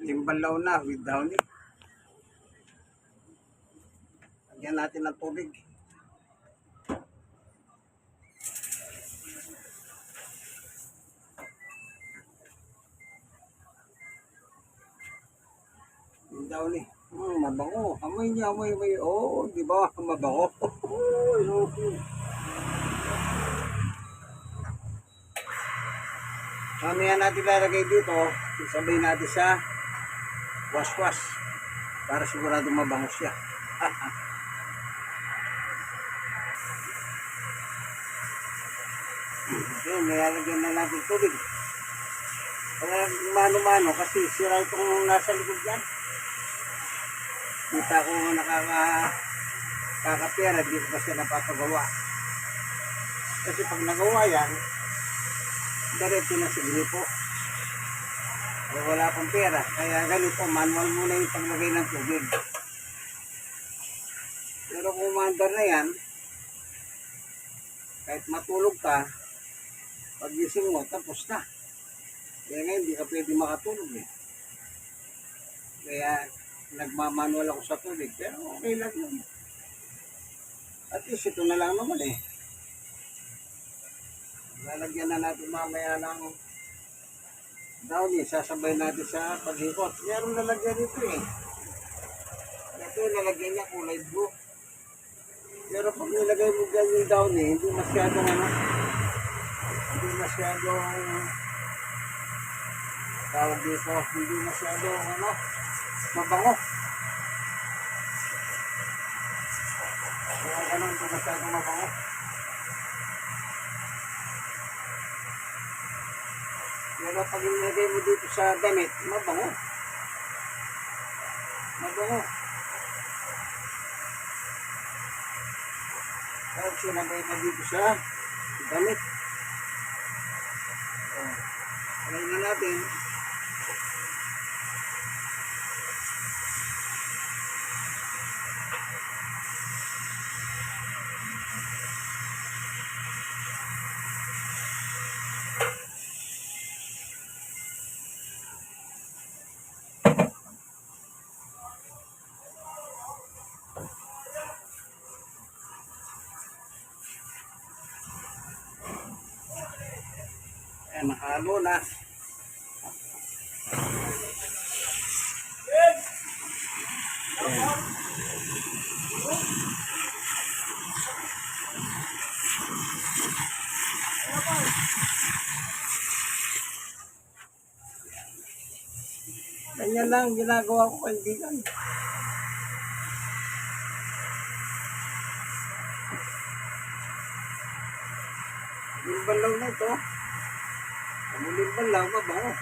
Limbalaw na with downy. Lagyan natin ng tubig. With downy. Mabango. Amoy niya, amoy. Oh, di ba? Mabango. Mamaya natin lalagay dito. Isabay natin sa wash-wash para sigurado mabango siya. Okay, nilalagyan na natin tubig. Kaya mano-mano kasi sira itong nasa likod yan. Kita ko nakakapera, di ko pa siya napapagawa. Kasi pag nagawa yan, diretso na sa gripo. Kaya wala pang pera. Kaya ganito, manual muna yung paglagay ng tubig. Pero kung mandar na yan, kahit matulog ka, pag gising mo, tapos na. Kaya ngayon, hindi ka pwede makatulog eh. Kaya nagmamanual ako sa tubig. Pero okay lang yun. At least ito na lang naman eh. Lalagyan na natin mamaya ng downy. Sasabay natin sa paghikot. Meron lalagyan dito eh. Ito lalagyan niya kulay blue. Pero pag nilagay mo dyan yung downy, hindi masyadong tawag dito, hindi masyadong mabango. Kaya ganun, hindi masyadong mabango. Pero pag nilagay mo dito sa damit, mabango. Mabango. Tapos sinabay na dito sa damit. Alay na natin. Ayan, nakahalo na. Ganyan lang ginagawa ko kaibigan. Limbalaw na ito. Ang limbalaw, mabango.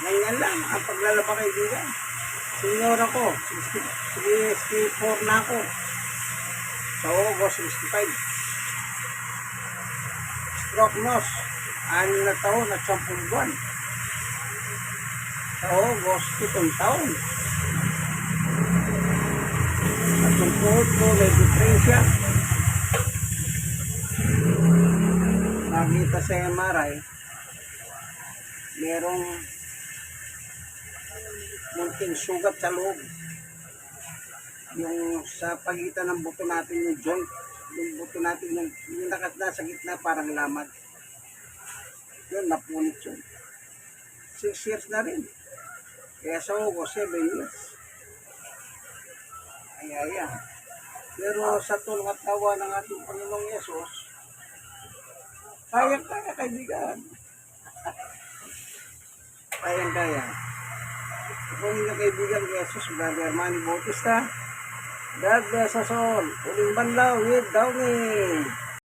Ganyan lang ang paglalaba kaibigan. Senyora ko, 64 na ako. Sa August 65. Stroke nose. 6 na taon at 10 buwan. Sa August, 7 taon. At yung tuhod ko, may diferensya. Nakita sa MRI, merong munting sugat sa loob. Yung sa pagitan ng buto natin, yung joint, yung buto natin, yung nasa gitna, parang lamad. Yun, napunit yun. 6 years na rin. Kaya sa August, 7 years. Ay. Pero sa tulong at tawa ng ating Panginoong Yesus, kaya kaibigan. Kaya. Kung yung kaibigan ni Jesus, Brother Manny Bautista, God bless us all. Uling banlaw with Downing.